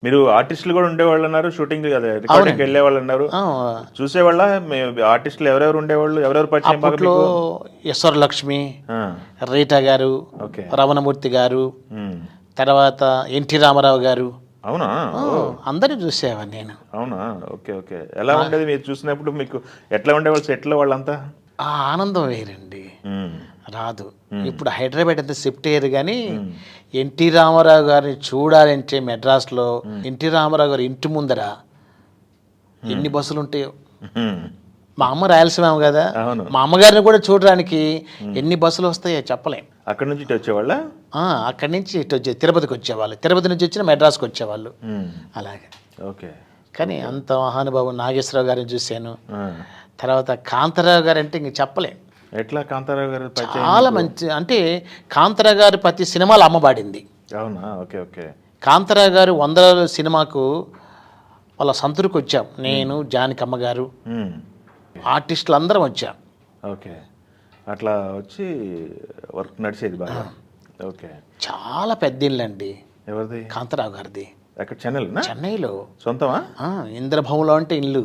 మీరు ఆర్టిస్టులు కూడా ఉండేవాళ్ళు అన్నారు, షూటింగ్ అదే రికార్డింగ్కి వెళ్ళేవాళ్ళు అన్నారు. చూసేవాళ్ళ ఆర్టిస్టులు ఎవరెవరు ఉండేవాళ్ళు, ఎవరెవరు పరిచయం బాగా అప్పట్లో మీకు? ఎస్ఆర్ లక్ష్మి, ఆ, రీటా గారు, ఓకే. రమణమూర్తి గారు, ఉమ్. తర్వాత ఎన్టీ రామారావు గారు, అవునా? అందరినీ చూసేవాడిని నేను. అవునా? Okay okay. ఎలా ఉండేది మీరు చూసినప్పుడు? మీకు ఎట్లా ఉండేవాళ్ళు సెట్లో వాళ్ళంతా? ఆ ఆనందం వేరండి, ఉమ్. రాదు. ఇప్పుడు హైదరాబాద్ అంతా షిఫ్ట్ అయ్యారు, కానీ ఎన్టీ రామారావు గారిని చూడాలంటే మెడ్రాస్లో ఎన్టీ రామారావు గారి ఇంటి ముందర ఎన్ని బస్సులు ఉంటాయో. ఉమ్. మా అమ్మ రాయలసీమ కదా, అవును. మా అమ్మగారిని కూడా చూడడానికి ఎన్ని బస్సులు వస్తాయో చెప్పలేం. అక్కడ నుంచి ఇటు వచ్చేవాళ్ళ? అక్కడి నుంచి ఇటు వచ్చే తిరుపతికి వచ్చేవాళ్ళు, తిరుపతి నుంచి వచ్చిన మెడ్రాస్కి వచ్చేవాళ్ళు, అలాగే. ఓకే. కానీ అంత మహానుభావు నాగేశ్వరరావు గారిని చూశాను. ఆ. తర్వాత కాంతారావు గారు అంటే ఇంక చెప్పలేం. ఎట్లా కాంతారావు గారు పరిచయం చాలా మీకు? మంచి, అంటే కాంతారావు గారు ప్రతి సినిమాలో అమ్మబాడింది. అవునా? Okay okay. కాంతారావు గారు 100 సినిమాకు వాళ్ళ సంతూరుకు వచ్చాం, నేను జానకమ్మ గారు, ఉమ్. ఆర్టిస్టులు అందరం వచ్చాం. ఓకే. అట్లా వచ్చి వర్క్ నడిచేది బాగా. ఓకే. చాలా పెద్ద ఇల్లు అండి ఎవరిది? కాంతారావు గారిది. ఎక్కడ? చెన్నైలోనా? చెన్నైలో సొంతమా? ఇంద్రభవన్లో అంటే ఇల్లు.